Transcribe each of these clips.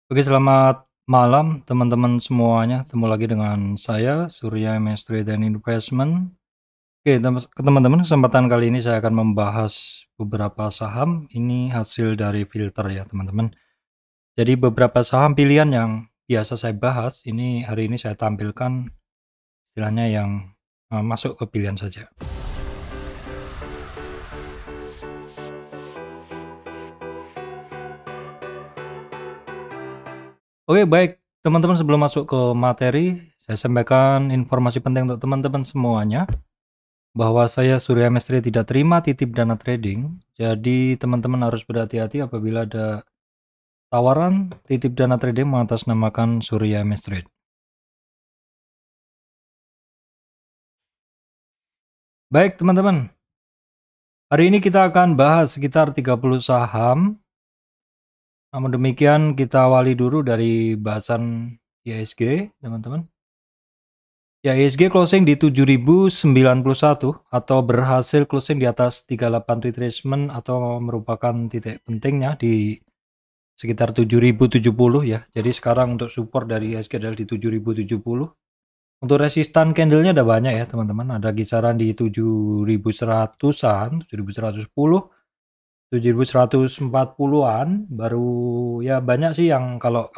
Oke, selamat malam teman-teman semuanya. Ketemu lagi dengan saya, Surya MS Trade and Investment. Oke, teman-teman, kesempatan kali ini saya akan membahas beberapa saham. Ini hasil dari filter ya, teman-teman. Jadi beberapa saham pilihan yang biasa saya bahas, ini hari ini saya tampilkan istilahnya yang masuk ke pilihan saja. Oke, baik. Teman-teman, sebelum masuk ke materi, saya sampaikan informasi penting untuk teman-teman semuanya. Bahwa saya Surya Mestre tidak terima titip dana trading, jadi teman-teman harus berhati-hati apabila ada tawaran titip dana trading mengatasnamakan Surya Mestre. Baik teman-teman, hari ini kita akan bahas sekitar 30 saham. Namun demikian kita awali dulu dari bahasan IHSG teman-teman. Ya, IHSG closing di 7091 atau berhasil closing di atas 38 retracement atau merupakan titik pentingnya di sekitar 7070 ya. Jadi sekarang untuk support dari IHSG adalah di 7070. Untuk resistan candlenya ada banyak ya teman-teman. Ada kisaran di 7100-an, 7110, 7140-an. Baru ya banyak sih yang kalau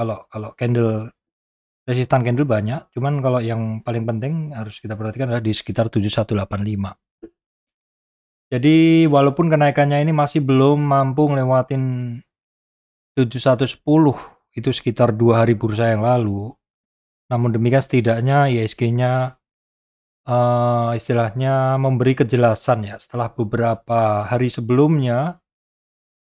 candle resistan candle banyak. Cuman kalau yang paling penting harus kita perhatikan adalah di sekitar 7185. Jadi walaupun kenaikannya ini masih belum mampu ngelewatin 7110, itu sekitar 2 hari bursa yang lalu. Namun demikian setidaknya IHSG-nya istilahnya memberi kejelasan ya setelah beberapa hari sebelumnya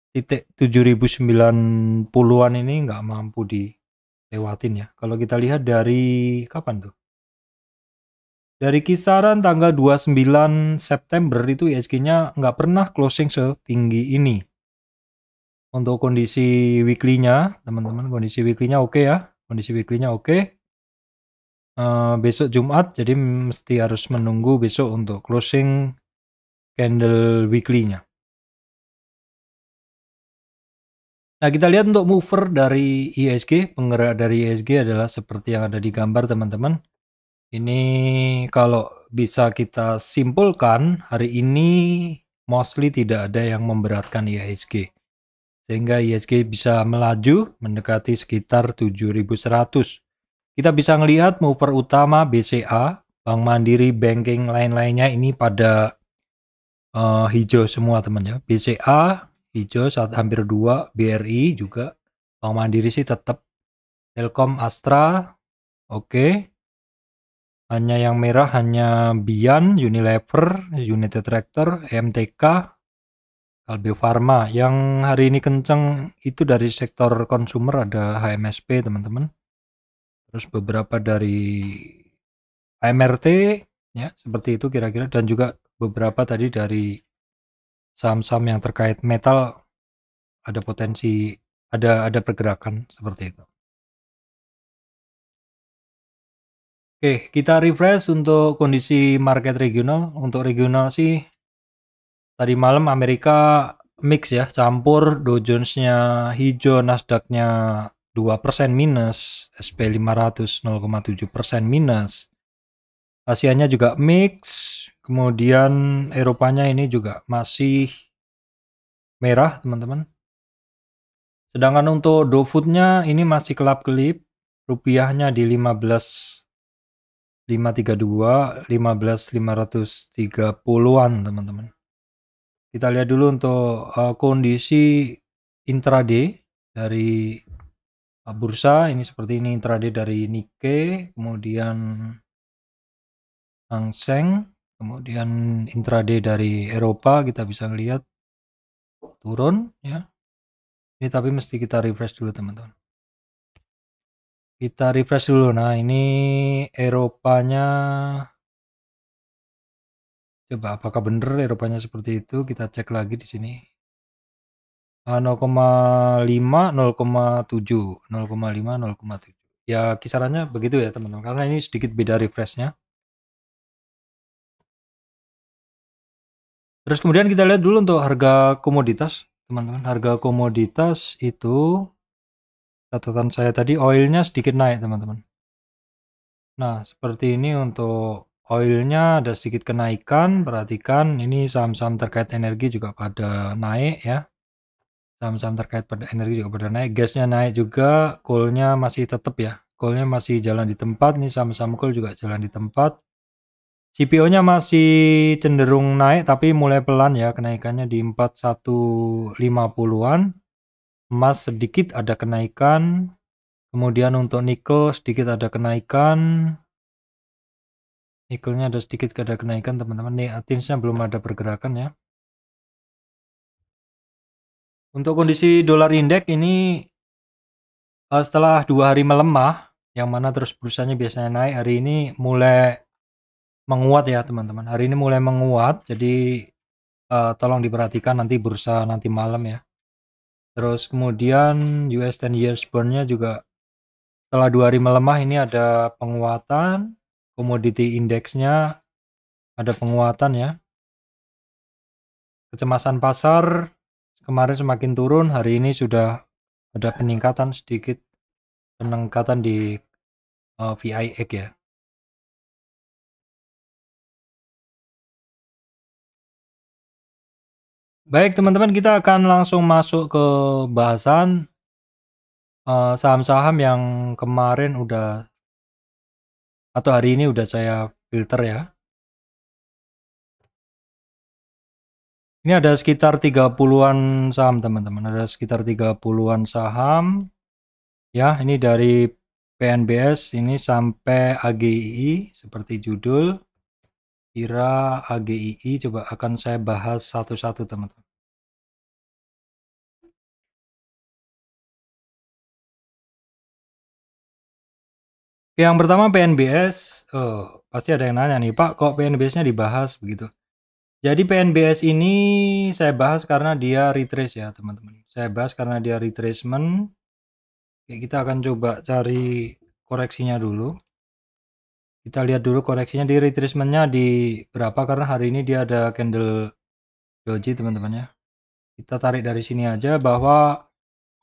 titik 7090-an ini nggak mampu dilewatin ya. Kalau kita lihat dari kapan tuh? Dari kisaran tanggal 29 September itu IHSG-nya nggak pernah closing setinggi ini. Untuk kondisi weekly-nya, teman-teman, kondisi weekly-nya oke ya. Kondisi weekly-nya oke. Besok Jumat, jadi mesti harus menunggu besok untuk closing candle weekly-nya. Nah, kita lihat untuk mover dari IHSG, penggerak dari IHSG adalah seperti yang ada di gambar teman-teman. Ini kalau bisa kita simpulkan, hari ini mostly tidak ada yang memberatkan IHSG. Sehingga IHSG bisa melaju mendekati sekitar 7100. Kita bisa melihat mover utama BCA, Bank Mandiri, banking lain-lainnya ini pada hijau semua teman ya. BCA hijau saat hampir 2, BRI juga, Bank Mandiri sih tetap, Telkom, Astra, oke. Hanya yang merah hanya Bian, Unilever, United Tractor, MTK, Kalbe Farma. Yang hari ini kenceng itu dari sektor consumer ada HMSP teman-teman. Terus beberapa dari AMRT ya seperti itu kira-kira, dan juga beberapa tadi dari saham-saham yang terkait metal ada potensi ada pergerakan seperti itu. Oke, kita refresh untuk kondisi market regional. Untuk regional sih tadi malam Amerika mix ya, campur. Dow Jones-nya hijau, Nasdaq-nya 2% minus, SP 500 0,7% minus. Asianya juga mix, kemudian Eropanya ini juga masih merah teman-teman. Sedangkan untuk Dow Food-nya ini masih kelap-kelip, rupiahnya di 15.532, 15.530-an teman-teman. Kita lihat dulu untuk kondisi intraday dari bursa. Ini seperti ini intraday dari Nikkei, kemudian Hang Seng, kemudian intraday dari Eropa kita bisa lihat turun ya. Ini tapi mesti kita refresh dulu teman-teman. Kita refresh dulu. Nah, ini Eropanya. Coba apakah benar Eropanya seperti itu? Kita cek lagi di sini. 0,5, 0,7, 0,5, 0,7. Ya kisarannya begitu ya teman-teman. Karena ini sedikit beda refreshnya. Terus kemudian kita lihat dulu untuk harga komoditas, teman-teman. Harga komoditas itu catatan saya tadi oilnya sedikit naik teman-teman. Nah seperti ini untuk oilnya ada sedikit kenaikan. Perhatikan ini saham-saham terkait energi juga pada naik ya. Saham-saham terkait pada energi juga pada naik. Gasnya naik juga, coalnya masih tetap ya. Coalnya masih jalan di tempat. Ini saham-saham coal juga jalan di tempat. CPO-nya masih cenderung naik tapi mulai pelan ya, kenaikannya di 4150-an. Emas sedikit ada kenaikan. Kemudian untuk nikel sedikit ada kenaikan. Nikelnya ada sedikit ada kenaikan teman-teman. Nih Atinsnya belum ada pergerakan ya. Untuk kondisi dolar indeks ini setelah 2 hari melemah, yang mana terus bursanya biasanya naik, hari ini mulai menguat ya teman-teman. Hari ini mulai menguat, jadi tolong diperhatikan nanti bursa nanti malam ya. Terus kemudian US 10 years bond-nya juga setelah 2 hari melemah ini ada penguatan, komoditi indeksnya ada penguatan ya. Kecemasan pasar kemarin semakin turun, hari ini sudah ada peningkatan sedikit, peningkatan di VIX ya. Baik teman-teman, kita akan langsung masuk ke bahasan saham-saham yang kemarin udah atau hari ini udah saya filter ya. Ini ada sekitar 30-an saham teman-teman, ada sekitar 30-an saham. Ya, ini dari PNBS ini sampai AGII seperti judul. Kira AGII coba akan saya bahas satu-satu teman-teman. Yang pertama PNBS, pasti ada yang nanya nih, Pak, kok PNBS-nya dibahas begitu? Jadi PNBS ini saya bahas karena dia retrace ya teman-teman. Saya bahas karena dia retracement. Oke, kita akan coba cari koreksinya dulu. Kita lihat dulu koreksinya di retracement-nya di berapa, karena hari ini dia ada candle doji teman-teman ya. Kita tarik dari sini aja bahwa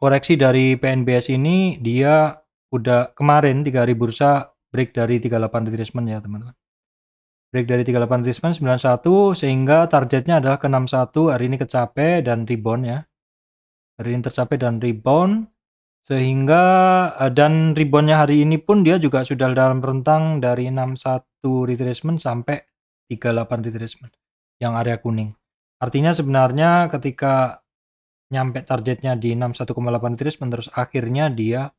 koreksi dari PNBS ini dia udah kemarin 3 hari bursa break dari 38 retracement ya teman-teman. Break dari 38 retracement 91 sehingga targetnya adalah ke 61, hari ini kecapai dan rebound ya. Hari ini tercapai dan rebound sehingga dan reboundnya hari ini pun dia juga sudah dalam rentang dari 61 retracement sampai 38 retracement yang area kuning. Artinya sebenarnya ketika nyampe targetnya di 61,8 retracement terus akhirnya dia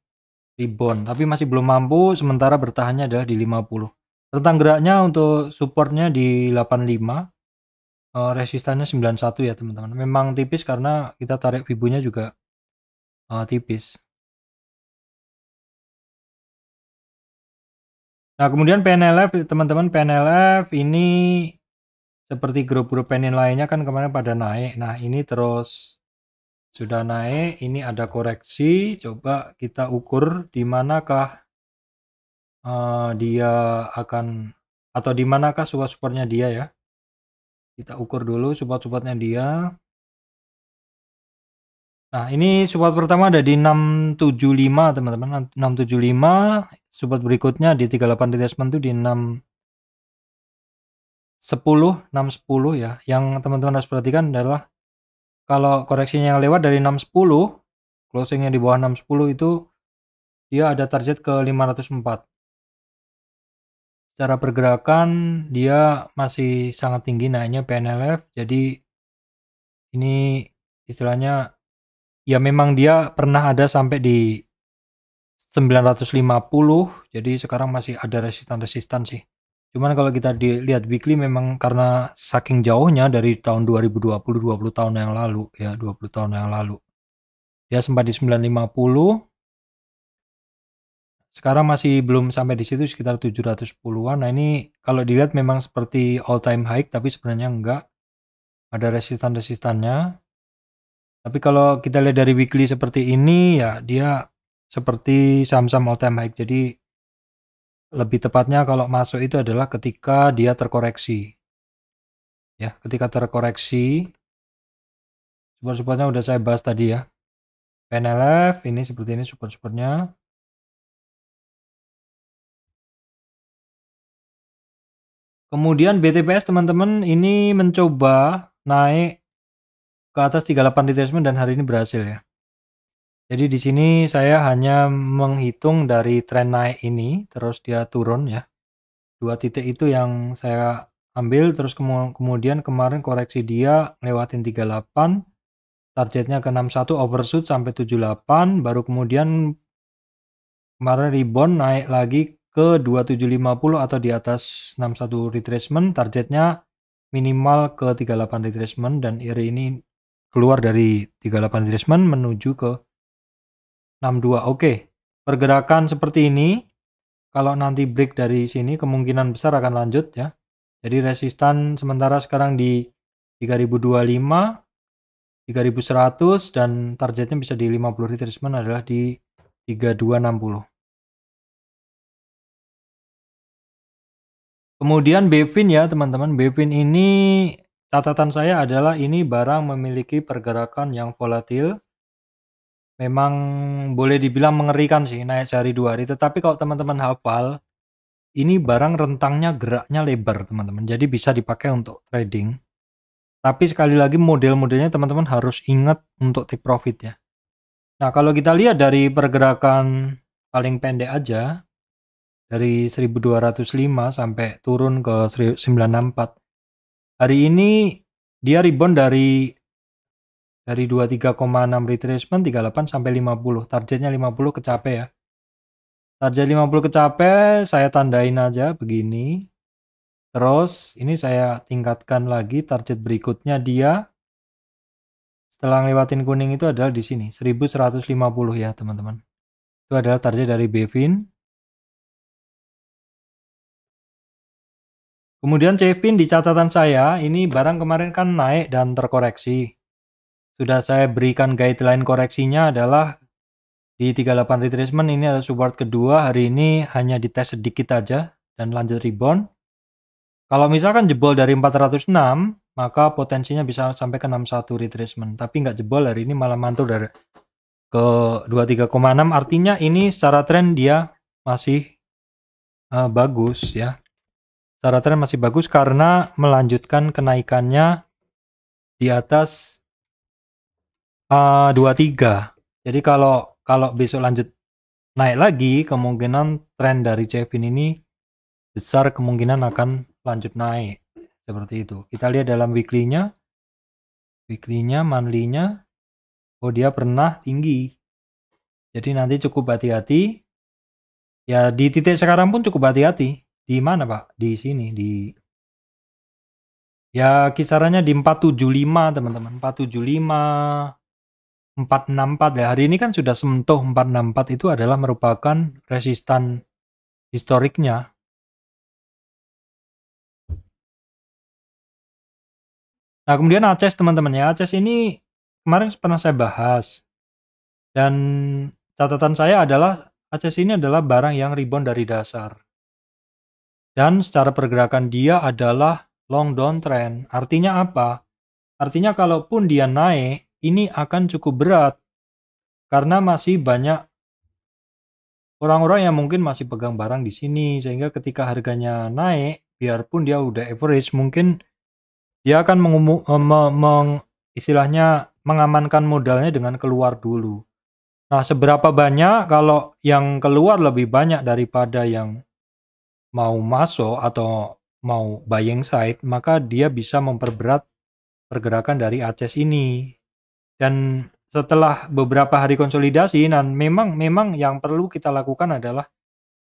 rebound tapi masih belum mampu, sementara bertahannya adalah di 50. Rentang geraknya untuk supportnya di 85, resistannya 91 ya teman-teman. Memang tipis karena kita tarik fibunya juga tipis. Nah kemudian PNLF teman-teman, PNLF ini seperti grup-grup PNL lainnya kan kemarin pada naik. Nah ini terus sudah naik, ini ada koreksi, coba kita ukur di manakah dia akan atau di manakah support-supportnya dia ya. Kita ukur dulu support-supportnya dia. Nah ini support pertama ada di 675 teman-teman, 675. Support berikutnya di 38 retracement itu di 610 ya. Yang teman-teman harus perhatikan adalah kalau koreksinya yang lewat dari 610, closingnya di bawah 610 itu dia ada target ke 504. Secara pergerakan dia masih sangat tinggi naiknya PNLF, jadi ini istilahnya ya memang dia pernah ada sampai di 950, jadi sekarang masih ada resistan-resistan sih. Cuman kalau kita lihat weekly memang karena saking jauhnya dari tahun 2020, 20 tahun yang lalu ya, 20 tahun yang lalu. Dia sempat di 950. Sekarang masih belum sampai di situ, sekitar 710-an. Nah, ini kalau dilihat memang seperti all time high tapi sebenarnya enggak. Ada resistan-resistannya. Tapi kalau kita lihat dari weekly seperti ini ya dia seperti saham-saham all time high. Jadi lebih tepatnya kalau masuk itu adalah ketika dia terkoreksi. Ya, ketika terkoreksi support-supportnya udah saya bahas tadi ya. PNLF ini seperti ini support-supportnya. Kemudian BTPS teman-teman ini mencoba naik ke atas 38 retracement dan hari ini berhasil ya. Jadi di sini saya hanya menghitung dari tren naik ini terus dia turun ya. Dua titik itu yang saya ambil, terus kemudian kemarin koreksi dia lewatin 38, targetnya ke 61 overshoot sampai 78, baru kemudian kemarin rebound naik lagi ke 2750 atau di atas 61 retracement, targetnya minimal ke 38 retracement, dan hari ini keluar dari 38 retracement menuju ke 62. Oke, pergerakan seperti ini kalau nanti break dari sini kemungkinan besar akan lanjut ya. Jadi resistan sementara sekarang di 3025, 3100, dan targetnya bisa di 50 retracement adalah di 3260. Kemudian Bevin ya teman-teman, Bevin ini catatan saya adalah ini barang memiliki pergerakan yang volatil. Memang boleh dibilang mengerikan sih naik sehari 2 hari, tetapi kalau teman-teman hafal, ini barang rentangnya geraknya lebar teman-teman, jadi bisa dipakai untuk trading. Tapi sekali lagi model-modelnya teman-teman harus ingat untuk take profit ya. Nah kalau kita lihat dari pergerakan paling pendek aja, dari 1205 sampai turun ke 964. Hari ini dia rebound dari 23,6 retracement 38 sampai 50. Targetnya 50 kecapai ya. Target 50 kecapai, saya tandain aja begini. Terus ini saya tingkatkan lagi target berikutnya dia setelah ngelewatin kuning itu adalah di sini 1150 ya teman-teman. Itu adalah target dari Bevin. Kemudian Cevin di catatan saya, ini barang kemarin kan naik dan terkoreksi. Sudah saya berikan guideline koreksinya adalah di 38 retracement, ini adalah support kedua. Hari ini hanya dites sedikit aja dan lanjut rebound. Kalau misalkan jebol dari 406, maka potensinya bisa sampai ke 61 retracement. Tapi nggak jebol, hari ini malah mantul dari ke 23,6. Artinya ini secara tren dia masih bagus ya. Secara tren masih bagus karena melanjutkan kenaikannya di atas 23. Jadi kalau besok lanjut naik lagi, kemungkinan tren dari Cevin ini besar kemungkinan akan lanjut naik. Seperti itu. Kita lihat dalam weekly-nya, monthly-nya, oh dia pernah tinggi. Jadi nanti cukup hati-hati. Ya di titik sekarang pun cukup hati-hati. Di mana Pak? Di sini, ya kisarannya di 475 teman-teman. 475, 464 ya. Hari ini kan sudah sentuh 464, itu adalah merupakan resistan historiknya. Nah kemudian ACES teman-teman ya. ACES ini kemarin pernah saya bahas. Dan catatan saya adalah ACES ini adalah barang yang rebound dari dasar. Dan secara pergerakan dia adalah long downtrend. Artinya apa? Artinya kalaupun dia naik, ini akan cukup berat. Karena masih banyak orang-orang yang mungkin masih pegang barang di sini. Sehingga ketika harganya naik, biarpun dia udah average, mungkin dia akan istilahnya mengamankan modalnya dengan keluar dulu. Nah, seberapa banyak kalau yang keluar lebih banyak daripada yang mau masuk atau mau buying side, maka dia bisa memperberat pergerakan dari ACES ini. Dan setelah beberapa hari konsolidasi, dan memang yang perlu kita lakukan adalah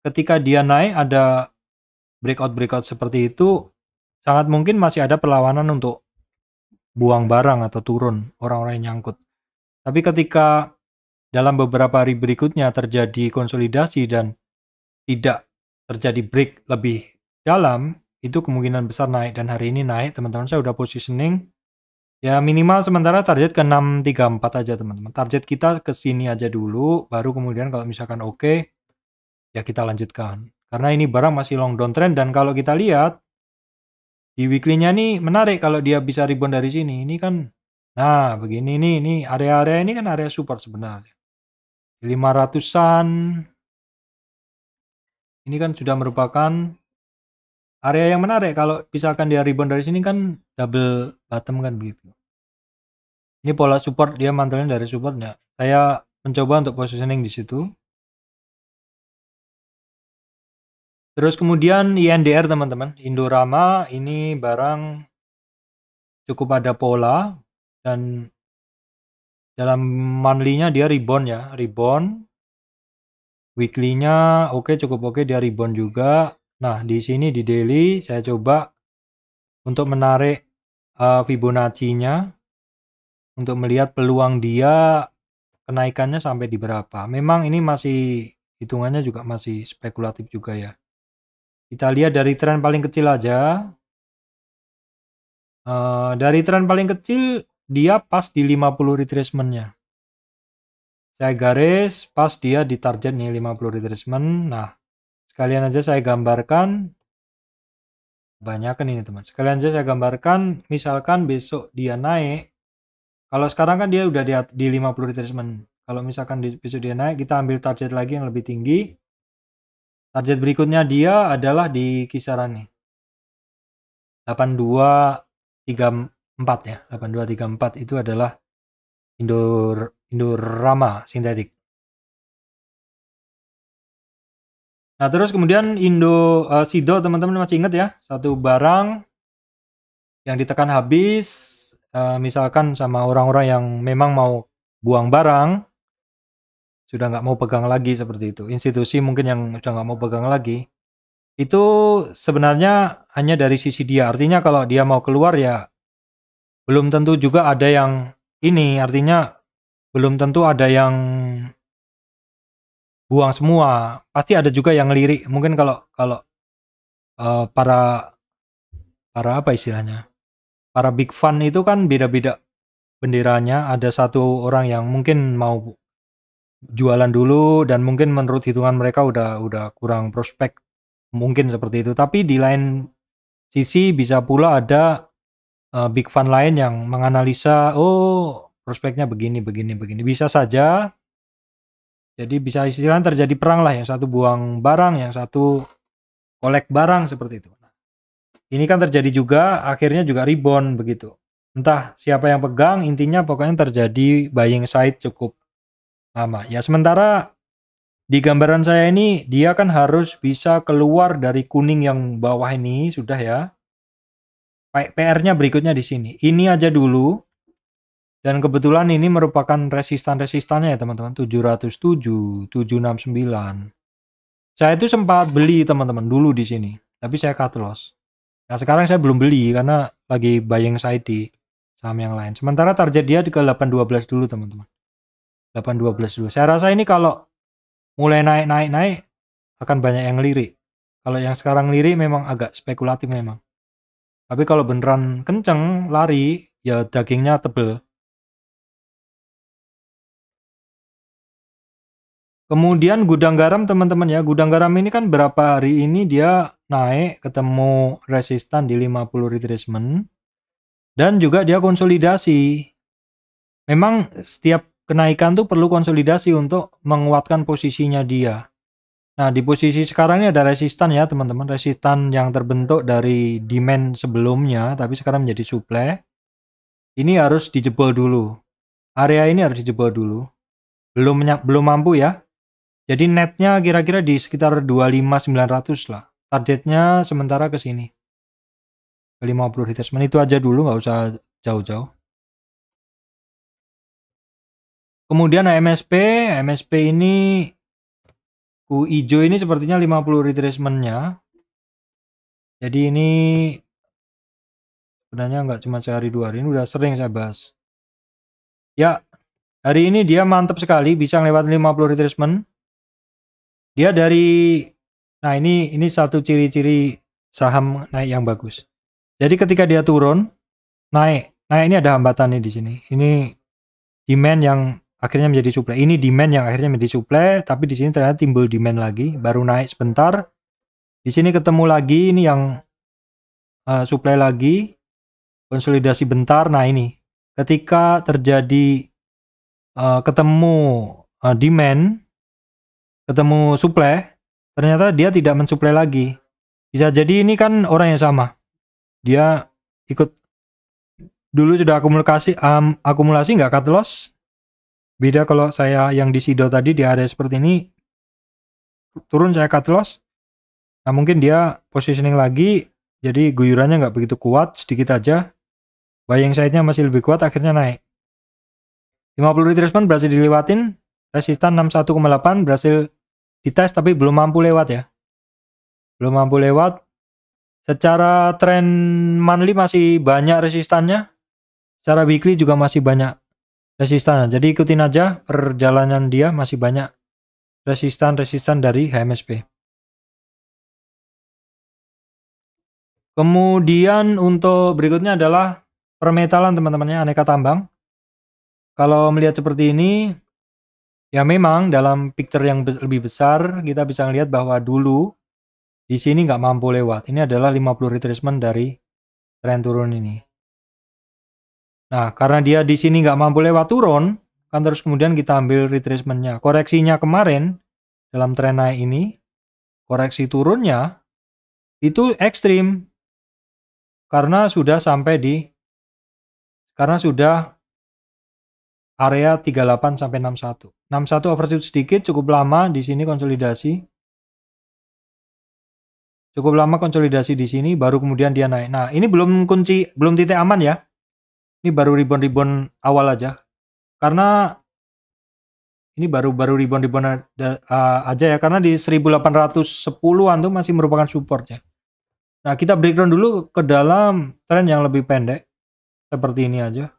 ketika dia naik ada breakout seperti itu, sangat mungkin masih ada perlawanan untuk buang barang atau turun orang-orang yang nyangkut. Tapi ketika dalam beberapa hari berikutnya terjadi konsolidasi dan tidak terjadi break lebih dalam, itu kemungkinan besar naik. Dan hari ini naik teman-teman, saya udah positioning ya minimal sementara target ke 634 aja teman-teman. Target kita ke sini aja dulu, baru kemudian kalau misalkan oke, ya kita lanjutkan. Karena ini barang masih long downtrend, dan kalau kita lihat di weekly-nya nih menarik kalau dia bisa rebound dari sini. Ini kan Nah, begini nih, ini area-area ini kan area support sebenarnya. 500-an ini kan sudah merupakan area yang menarik. Kalau misalkan dia rebound dari sini kan double bottom kan begitu. Ini pola support, dia mantelnya dari supportnya. Saya mencoba untuk positioning di situ. Terus kemudian INDR teman-teman, Indorama ini barang cukup ada pola dan dalam monthly-nya dia rebound ya, rebound. Weekly-nya oke, cukup oke, dia rebound juga. Nah, di sini di daily saya coba untuk menarik Fibonacci-nya untuk melihat peluang dia kenaikannya sampai di berapa. Memang ini masih hitungannya juga masih spekulatif juga ya. Kita lihat dari tren paling kecil aja. Dari tren paling kecil dia pas di 50 retracement-nya. Saya garis pas dia di target nih 50 retracement. Nah, sekalian aja saya gambarkan, banyakan ini teman. Sekalian aja saya gambarkan, misalkan besok dia naik. Kalau sekarang kan dia udah di 50 retracement. Kalau misalkan besok dia naik, kita ambil target lagi yang lebih tinggi. Target berikutnya dia adalah di kisaran nih 8234 ya. 8234 itu adalah Indorama sintetik. Nah, terus kemudian Sido teman-teman masih ingat ya, satu barang yang ditekan habis, misalkan sama orang-orang yang memang mau buang barang, sudah nggak mau pegang lagi seperti itu. Institusi mungkin yang sudah nggak mau pegang lagi. Itu sebenarnya hanya dari sisi dia. Artinya kalau dia mau keluar ya belum tentu juga ada yang ini. Artinya belum tentu ada yang buang semua. Pasti ada juga yang ngelirik. Mungkin kalau para apa istilahnya? Para big fund itu kan beda-beda benderanya. Ada satu orang yang mungkin mau jualan dulu dan mungkin menurut hitungan mereka udah kurang prospek, mungkin seperti itu. Tapi di lain sisi bisa pula ada big fund lain yang menganalisa, oh prospeknya begini begini begini, bisa saja. Jadi bisa istilahnya terjadi perang lah, yang satu buang barang, yang satu kolek barang seperti itu. Ini kan terjadi juga, akhirnya juga rebound begitu. Entah siapa yang pegang, intinya pokoknya terjadi buying side cukup lama. Ya sementara di gambaran saya ini dia kan harus bisa keluar dari kuning yang bawah ini sudah ya. PR-nya berikutnya di sini. Ini aja dulu. Dan kebetulan ini merupakan resistan-resistannya ya teman-teman. 707, 769. Saya itu sempat beli teman-teman dulu di sini. Tapi saya cut loss. Nah sekarang saya belum beli karena lagi buying side di saham yang lain. Sementara target dia ke 812 dulu teman-teman. 812 dulu. Saya rasa ini kalau mulai naik akan banyak yang lirik. Kalau yang sekarang lirik memang agak spekulatif memang. Tapi kalau beneran kenceng lari ya dagingnya tebel. Kemudian gudang garam teman-teman ya. Gudang garam ini kan berapa hari ini dia naik ketemu resistan di 50 retracement dan juga dia konsolidasi. Memang setiap kenaikan tuh perlu konsolidasi untuk menguatkan posisinya dia. Nah, di posisi sekarang ini ada resistan ya, teman-teman. Resistan yang terbentuk dari demand sebelumnya, tapi sekarang menjadi supply. Ini harus dijebol dulu. Area ini harus dijebol dulu. Belum mampu ya. Jadi netnya kira-kira di sekitar 25.900 lah. Targetnya sementara ke sini. Ke 50 retracement itu aja dulu, nggak usah jauh-jauh. Kemudian MSP ini hijau ini sepertinya 50 retracement-nya. Jadi ini sebenarnya nggak cuma sehari dua hari, ini udah sering saya bahas. Ya, hari ini dia mantap sekali bisa lewat 50 retracement. Dia dari nah ini satu ciri-ciri saham naik yang bagus. Jadi ketika dia turun, naik ini ada hambatan nih di sini. Ini demand yang akhirnya menjadi supply. Ini demand yang akhirnya menjadi supply, tapi di sini ternyata timbul demand lagi, baru naik sebentar. Di sini ketemu lagi ini yang supply lagi, konsolidasi bentar. Nah ini ketika terjadi ketemu demand, ketemu supply, ternyata dia tidak mensuplai lagi. Bisa jadi ini kan orang yang sama. Dia ikut dulu sudah akumulasi nggak cut loss. Beda kalau saya yang di Sido tadi di area seperti ini turun saya cut loss. Nah mungkin dia positioning lagi, jadi guyurannya nggak begitu kuat, sedikit aja. Buying side-nya masih lebih kuat, akhirnya naik. 50 retracement berhasil dilewatin, resistan 61,8 berhasil dites tapi belum mampu lewat ya. Belum mampu lewat. Secara tren monthly masih banyak resistannya. Secara weekly juga masih banyak resistannya. Jadi ikutin aja perjalanan dia, masih banyak resistan dari HMSP. Kemudian untuk berikutnya adalah permetalan teman-temannya, aneka tambang. Kalau melihat seperti ini, ya memang dalam picture yang lebih besar kita bisa melihat bahwa dulu di sini nggak mampu lewat. Ini adalah 50 retracement dari tren turun ini. Nah, karena dia di sini nggak mampu lewat turun, kan terus kemudian kita ambil retracementnya. Koreksinya kemarin dalam tren naik ini, koreksi turunnya itu ekstrim. Karena sudah area 38 sampai 61. 61 overshoot sedikit, cukup lama di sini konsolidasi. Cukup lama konsolidasi di sini, baru kemudian dia naik. Nah, ini belum titik aman ya. Ini baru rebound awal aja. Karena ini baru rebound aja ya, karena di 1810-an tuh masih merupakan support ya. Nah, kita breakdown dulu ke dalam tren yang lebih pendek. Seperti ini aja.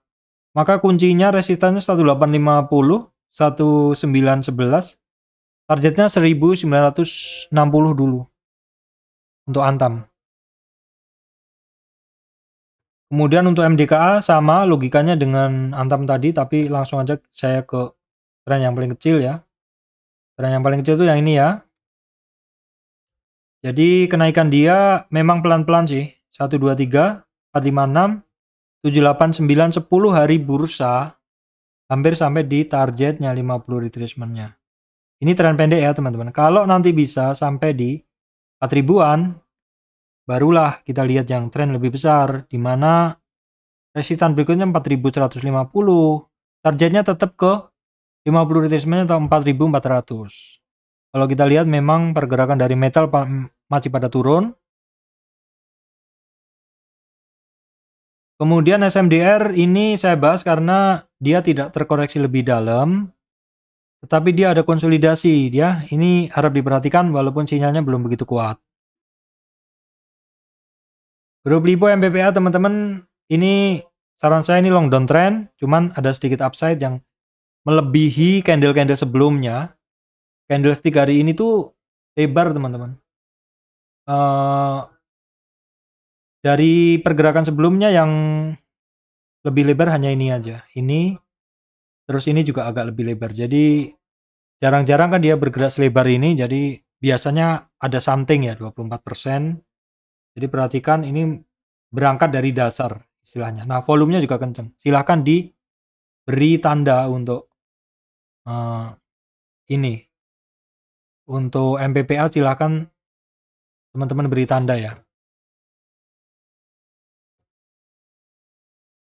Maka kuncinya resistannya 1850, 1911. Targetnya 1960 dulu. Untuk Antam. Kemudian untuk MDKA sama logikanya dengan Antam tadi, tapi langsung aja saya ke tren yang paling kecil ya. Tren yang paling kecil itu yang ini ya. Jadi kenaikan dia memang pelan-pelan sih. 1, 2, 3, 4, 5, 6, 7, 8, 9, 10 hari bursa. Hampir sampai di targetnya 50 retracement-nya. Ini tren pendek ya teman-teman. Kalau nanti bisa sampai di 4.000-an, barulah kita lihat yang tren lebih besar. Di mana resistan berikutnya 4.150. Targetnya tetap ke 50 retracement atau 4.400. Kalau kita lihat memang pergerakan dari metal masih pada turun. Kemudian SMDR ini saya bahas karena dia tidak terkoreksi lebih dalam. Tetapi dia ada konsolidasi. Ini harap diperhatikan walaupun sinyalnya belum begitu kuat. Grup Lipo MPPA teman-teman, ini saran saya ini long down trend. Cuman ada sedikit upside yang melebihi candle-candle sebelumnya. Candlestick hari ini tuh lebar teman-teman. Dari pergerakan sebelumnya yang lebih lebar hanya ini aja. Ini, terus ini juga agak lebih lebar. Jadi jarang-jarang kan dia bergerak selebar ini. Jadi biasanya ada something ya 24%. Jadi perhatikan ini berangkat dari dasar istilahnya. Nah volumenya juga kenceng. Silahkan diberi tanda untuk ini. Untuk MPPA silahkan teman-teman beri tanda ya.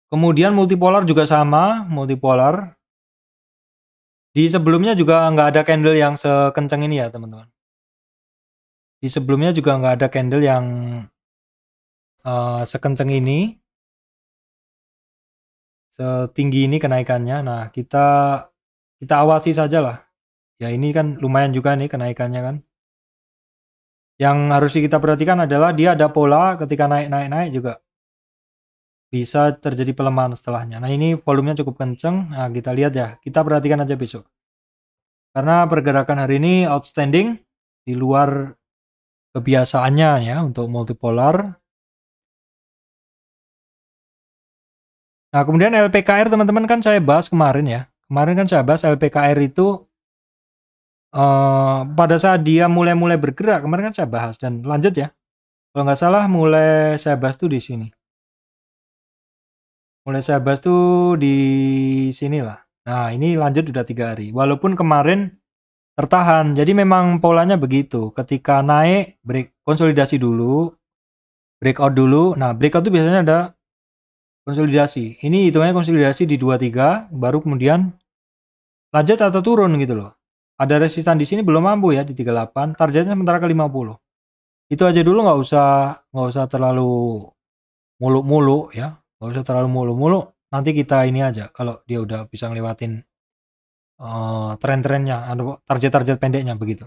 Kemudian multipolar juga sama, multipolar. Di sebelumnya juga nggak ada candle yang sekencang ini ya teman-teman. Di sebelumnya juga nggak ada candle yang sekencang ini. Setinggi ini kenaikannya. Nah kita awasi saja lah. Ya ini kan lumayan juga nih kenaikannya kan. Yang harus kita perhatikan adalah dia ada pola ketika naik juga. Bisa terjadi pelemahan setelahnya. Nah ini volumenya cukup kenceng. Nah kita lihat ya. Kita perhatikan aja besok. Karena pergerakan hari ini outstanding. Di luar kebiasaannya ya untuk multipolar. Nah kemudian LPKR teman-teman kan saya bahas kemarin ya. Kemarin kan saya bahas LPKR itu pada saat dia mulai bergerak. Kemarin kan saya bahas dan lanjut ya. Kalau nggak salah mulai saya bahas tuh di sini. Mulai saya bahas tuh di sinilah. Nah, ini lanjut udah 3 hari. Walaupun kemarin tertahan. Jadi memang polanya begitu. Ketika naik, break konsolidasi dulu, breakout dulu. Nah, breakout itu biasanya ada konsolidasi. Ini hitungannya konsolidasi di 23, baru kemudian lanjut atau turun gitu loh. Ada resistan di sini belum mampu ya di 38, targetnya sementara ke 50. Itu aja dulu, nggak usah terlalu muluk-muluk ya. Nggak usah terlalu muluk-muluk. Nanti kita ini aja kalau dia udah bisa ngelewatin tren-trennya, target-target pendeknya begitu.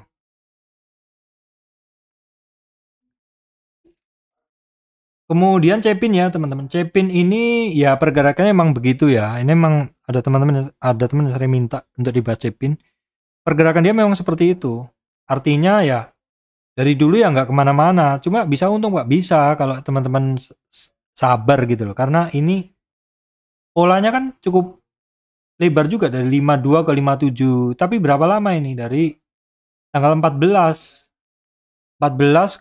Kemudian Cepin ya teman-teman. Cepin ini ya pergerakannya emang begitu ya. Ini emang ada teman yang sering minta untuk dibahas Cepin. Pergerakan dia memang seperti itu. Artinya ya dari dulu ya nggak kemana-mana. Cuma bisa untung nggak bisa kalau teman-teman sabar gitu loh. Karena ini polanya kan cukup lebar juga dari 52 ke 57. Tapi berapa lama ini? Dari tanggal 14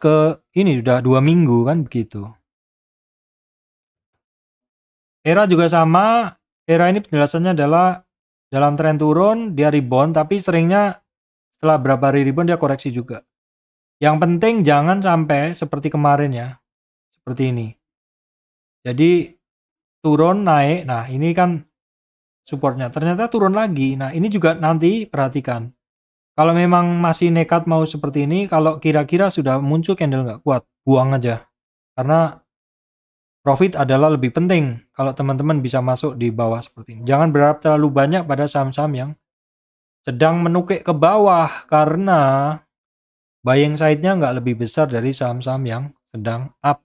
ke ini udah 2 minggu kan begitu. Era juga sama. Era ini penjelasannya adalah dalam tren turun dia rebound, tapi seringnya setelah berapa hari rebound dia koreksi juga. Yang penting jangan sampai seperti kemarin ya, seperti ini. Jadi turun naik, nah ini kan supportnya. Ternyata turun lagi. Nah ini juga nanti perhatikan. Kalau memang masih nekat mau seperti ini, kalau kira-kira sudah muncul candle nggak kuat, buang aja. Karena profit adalah lebih penting kalau teman-teman bisa masuk di bawah seperti ini. Jangan berharap terlalu banyak pada saham-saham yang sedang menukik ke bawah karena buying side-nya nggak lebih besar dari saham-saham yang sedang up.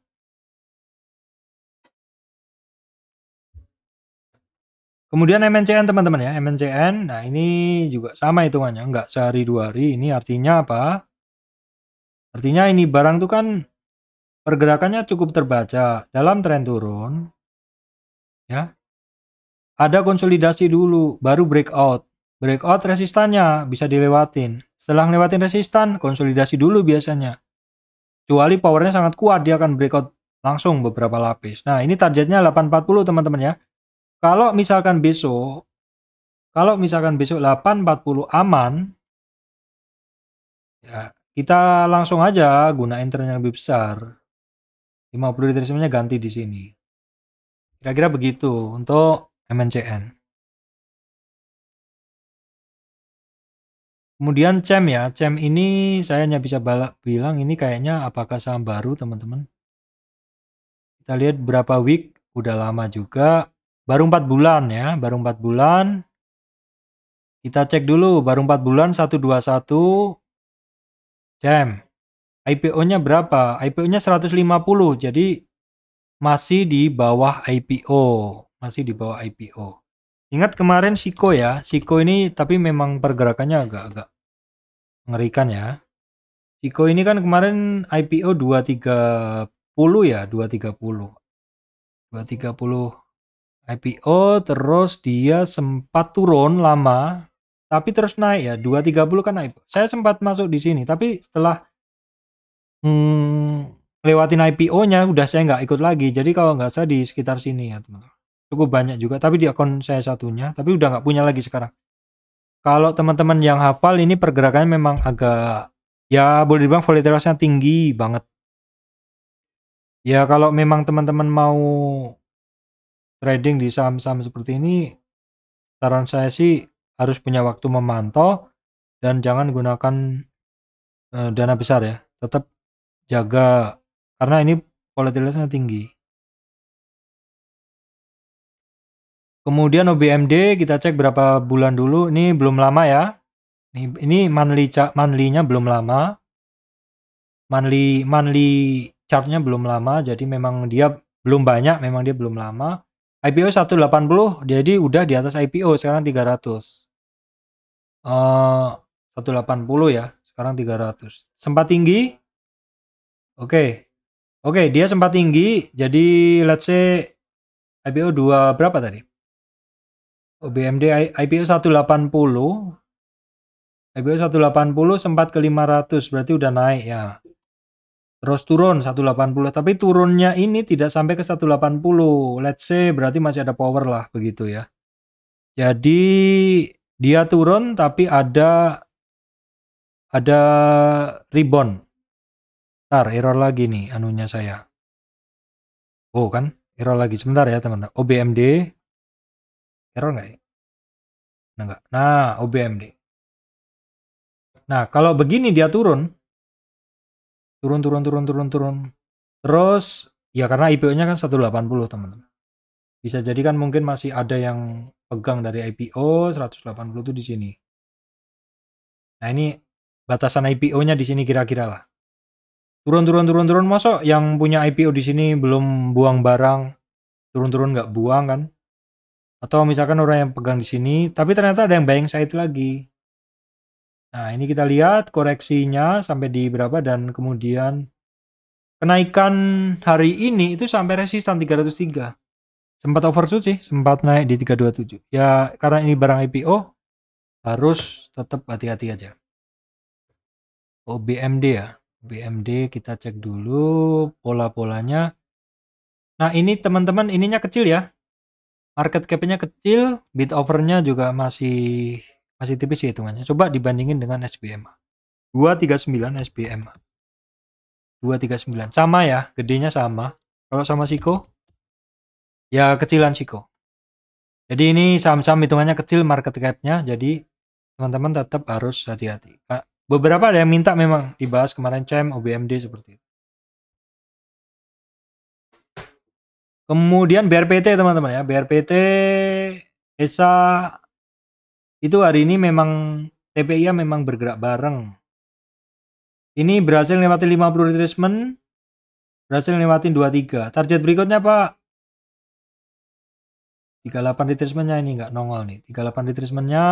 Kemudian MNCN teman-teman ya, MNCN, nah ini juga sama hitungannya, nggak sehari 2 hari. Ini artinya apa? Artinya ini barang tuh kan pergerakannya cukup terbaca dalam tren turun, ya. Ada konsolidasi dulu, baru breakout. Breakout resistannya bisa dilewatin. Setelah ngelewatin resistan, konsolidasi dulu biasanya. Kecuali powernya sangat kuat, dia akan breakout langsung beberapa lapis. Nah, ini targetnya 840 teman-teman ya. Kalau misalkan besok 840 aman, ya kita langsung aja gunain tren yang lebih besar. 50 retracement-nya ganti di sini. Kira-kira begitu untuk MNCN. Kemudian CEM ya, CEM ini saya hanya bisa bilang ini kayaknya apakah saham baru teman-teman. Kita lihat berapa week, udah lama juga. Baru 4 bulan ya, baru 4 bulan. Kita cek dulu, baru 4 bulan 121 CEM. IPO-nya berapa? IPO-nya 150, jadi masih di bawah IPO. Masih di bawah IPO. Ingat kemarin Siko ya, Siko ini tapi memang pergerakannya agak-agak mengerikan ya. Siko ini kan kemarin IPO 230 ya, 230. 230 IPO, terus dia sempat turun lama, tapi terus naik ya, 230 kan IPO. Saya sempat masuk di sini, tapi setelah lewatin IPO-nya udah saya nggak ikut lagi. Jadi kalau nggak salah di sekitar sini ya teman-teman. Cukup banyak juga, tapi di akun saya satunya, tapi udah nggak punya lagi sekarang. Kalau teman-teman yang hafal ini pergerakannya memang agak, ya boleh dibilang volatilitasnya tinggi banget. Ya kalau memang teman-teman mau trading di saham-saham seperti ini, saran saya sih harus punya waktu memantau dan jangan gunakan dana besar ya. Tetap jaga karena ini volatilitasnya tinggi. Kemudian OBMD kita cek berapa bulan dulu. Ini belum lama ya. Ini monthly-nya belum lama. Monthly chartnya belum lama. Jadi memang dia belum banyak. Memang dia belum lama. IPO 180. Jadi udah di atas IPO. Sekarang 300. 180 ya. Sekarang 300. Sempat tinggi. Oke. Oke, dia sempat tinggi. Jadi let's say IPO 2 berapa tadi? OBMD IPO 180. IPO 180 sempat ke 500, berarti udah naik ya. terus turun 180, tapi turunnya ini tidak sampai ke 180. Let's say berarti masih ada power lah begitu ya. Jadi dia turun tapi ada rebound. Ntar error lagi nih anunya saya. Oh kan, error lagi. Sebentar ya teman-teman. OBMD. Error nggak ya? Enggak. Nah, OBMD. Nah, kalau begini dia turun. Turun. Terus, ya karena IPO-nya kan 180 teman-teman. Bisa jadi kan mungkin masih ada yang pegang dari IPO 180 itu di sini. Nah, ini batasan IPO-nya di sini kira-kira lah. Turun. Masuk yang punya IPO di sini belum buang barang, turun nggak buang kan? Atau misalkan orang yang pegang di sini, tapi ternyata ada yang buying side lagi. Nah, ini kita lihat koreksinya sampai di berapa dan kemudian kenaikan hari ini itu sampai resistan 303. Sempat overshoot sih, sempat naik di 327. Ya, karena ini barang IPO, harus tetap hati-hati aja. Oh, BMD ya. BMD kita cek dulu pola-polanya. Nah, ini teman-teman ininya kecil ya. Market cap-nya kecil, bid over-nya juga masih tipis ya hitungannya. Coba dibandingin dengan SBMA. 239 SBMA. 239. Sama ya, gedenya sama. Kalau sama Siko, ya kecilan Siko. Jadi ini saham-saham hitungannya kecil market cap-nya, jadi teman-teman tetap harus hati-hati. Beberapa ada yang minta memang dibahas kemarin CEM, OBMD seperti itu. Kemudian BRPT teman-teman ya, BRPT ESA itu hari ini memang TPIA memang bergerak bareng. Ini berhasil lewati 50 retracement, berhasil lewatin 23. Target berikutnya Pak. 38 retracement-nya ini nggak nongol nih. 38 retracement-nya.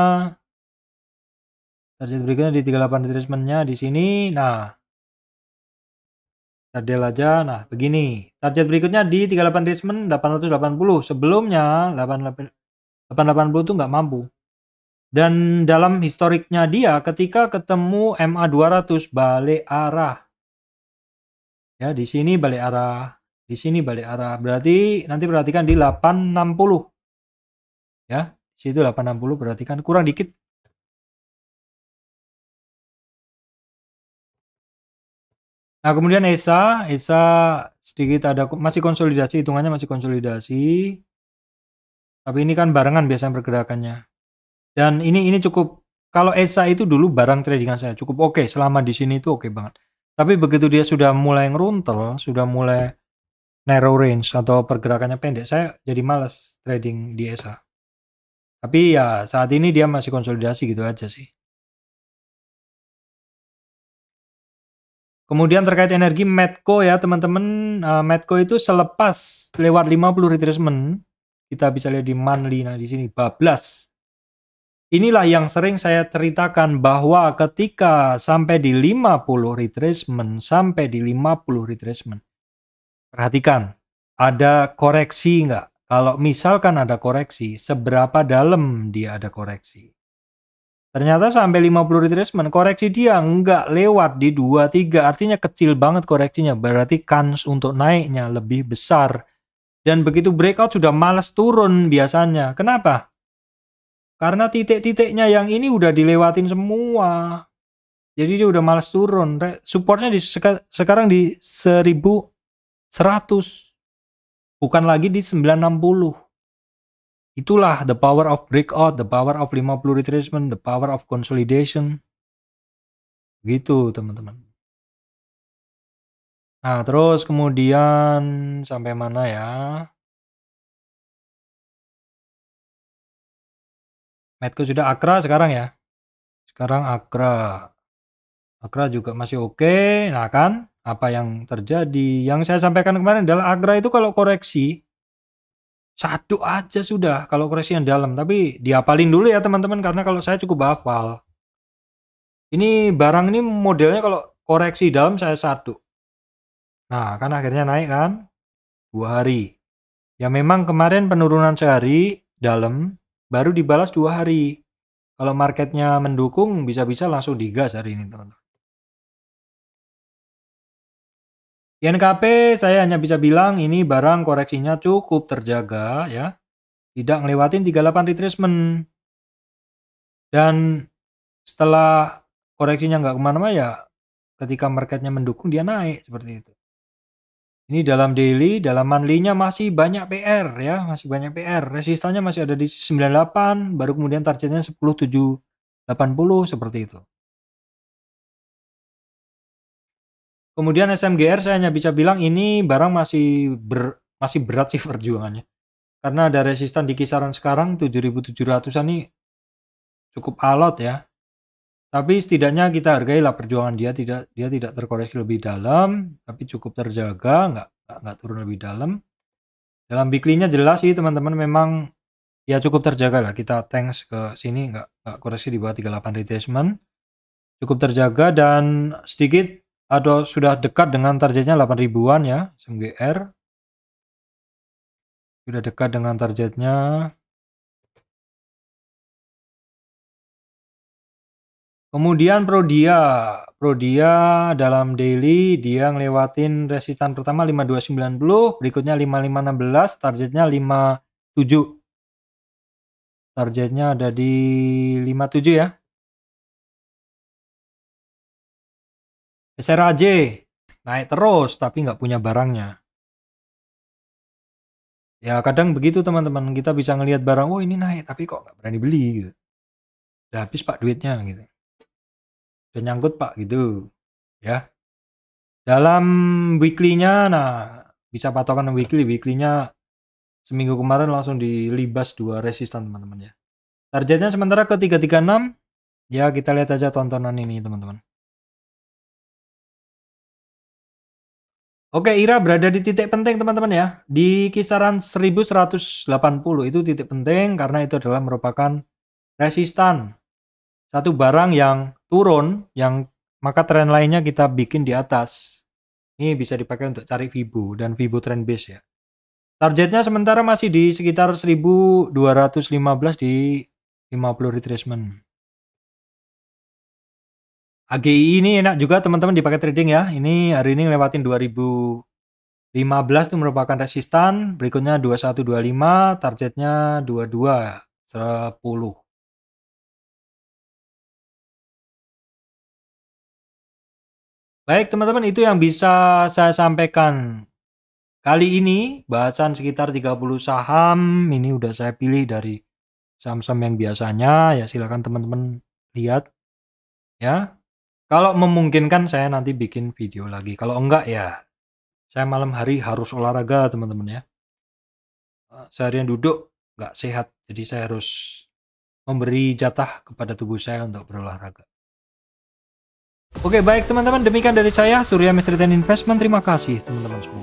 Target berikutnya di 38 retracement-nya di sini. Nah, Tadel aja. Nah, begini. Target berikutnya di 38 retracement 880. Sebelumnya 880 itu nggak mampu. Dan dalam historiknya dia ketika ketemu MA 200 balik arah. Ya, di sini balik arah. Di sini balik arah. Berarti nanti perhatikan di 860. Ya, di situ 860 berarti kan kurang dikit. Nah, kemudian ESA sedikit ada masih konsolidasi, hitungannya masih konsolidasi. Tapi ini kan barengan biasanya pergerakannya. Dan ini cukup, kalau ESA itu dulu barang tradingan saya cukup oke, selama di sini itu oke banget. Tapi begitu dia sudah mulai ngeruntel, sudah mulai narrow range atau pergerakannya pendek, saya jadi malas trading di ESA. Tapi ya saat ini dia masih konsolidasi gitu aja sih. Kemudian terkait energi Medco ya teman-teman, Medco itu selepas lewat 50 retracement, kita bisa lihat di monthly, nah di sini bablas. Inilah yang sering saya ceritakan bahwa ketika sampai di 50 retracement, perhatikan, ada koreksi nggak? Kalau misalkan ada koreksi, seberapa dalam dia ada koreksi? Ternyata sampai 50 retracement, koreksi dia nggak lewat di 23, artinya kecil banget koreksinya, berarti kans untuk naiknya lebih besar. Dan begitu breakout sudah malas turun biasanya. Kenapa? Karena titik-titiknya yang ini udah dilewatin semua. Jadi dia udah malas turun. Supportnya sekarang di 1100. Bukan lagi di 960. Itulah the power of breakout, the power of 50 retracement, the power of consolidation. Gitu teman-teman. Nah terus kemudian sampai mana ya? Medco sudah Akra sekarang ya. Sekarang Akra. Akra juga masih oke. Nah kan apa yang terjadi? Yang saya sampaikan kemarin adalah Akra itu kalau koreksi satu aja sudah kalau koreksi yang dalam. Tapi dihafalin dulu ya teman-teman karena kalau saya cukup hafal. Ini barang ini modelnya kalau koreksi dalam saya satu. Nah kan akhirnya naik kan 2 hari. Ya memang kemarin penurunan sehari dalam baru dibalas 2 hari. Kalau marketnya mendukung bisa-bisa langsung digas hari ini teman-teman. INKP saya hanya bisa bilang ini barang koreksinya cukup terjaga ya. Tidak ngelewatin 38 retracement. Dan setelah koreksinya nggak kemana-mana ya ketika marketnya mendukung dia naik seperti itu. Ini dalam daily, dalam monthly-nya masih banyak PR ya, masih banyak PR. Resistannya masih ada di 98, baru kemudian targetnya 10.780 seperti itu. Kemudian SMGR saya hanya bisa bilang ini barang masih berat sih perjuangannya. Karena ada resistan di kisaran sekarang 7.700-an ini cukup alot ya. Tapi setidaknya kita hargailah perjuangan dia tidak terkoreksi lebih dalam, tapi cukup terjaga, nggak turun lebih dalam. Dalam weekly-nya jelas sih teman-teman memang ya cukup terjaga lah. Kita thanks ke sini nggak koreksi di bawah 38 retracement. Cukup terjaga dan sedikit atau sudah dekat dengan targetnya 8 ribuan ya, SMGR. Sudah dekat dengan targetnya. Kemudian Prodia dalam daily dia ngelewatin resistan pertama 5290, berikutnya 5516, targetnya 57. Targetnya ada di 57 ya. SRAJ naik terus tapi nggak punya barangnya. Ya kadang begitu teman-teman, kita bisa ngelihat barang, oh ini naik tapi kok nggak berani beli gitu. Udah habis pak duitnya gitu. Udah nyangkut pak gitu ya. Dalam weekly-nya, nah bisa patokan weekly-nya seminggu kemarin langsung dilibas 2 resistan teman-teman ya. Targetnya sementara ke 336, ya kita lihat aja tontonan ini teman-teman. Oke, IRA berada di titik penting teman-teman ya. Di kisaran 1180 itu titik penting karena itu adalah merupakan resistan. Satu barang yang turun, yang maka tren lainnya kita bikin di atas. Ini bisa dipakai untuk cari Fibo dan Fibo trend base ya. Targetnya sementara masih di sekitar 1215 di 50 retracement. AGI ini enak juga teman-teman dipakai trading ya. Ini hari ini lewatin 2015 itu merupakan resistan, berikutnya 2125, targetnya 2210. Baik teman-teman, itu yang bisa saya sampaikan kali ini. Bahasan sekitar 30 saham ini udah saya pilih dari saham-saham yang biasanya, ya silakan teman-teman lihat ya. Kalau memungkinkan saya nanti bikin video lagi. Kalau enggak ya saya malam hari harus olahraga teman-teman ya. Seharian duduk nggak sehat. Jadi saya harus memberi jatah kepada tubuh saya untuk berolahraga. Oke baik teman-teman, demikian dari saya Surya Misteri Investment. Terima kasih teman-teman semua.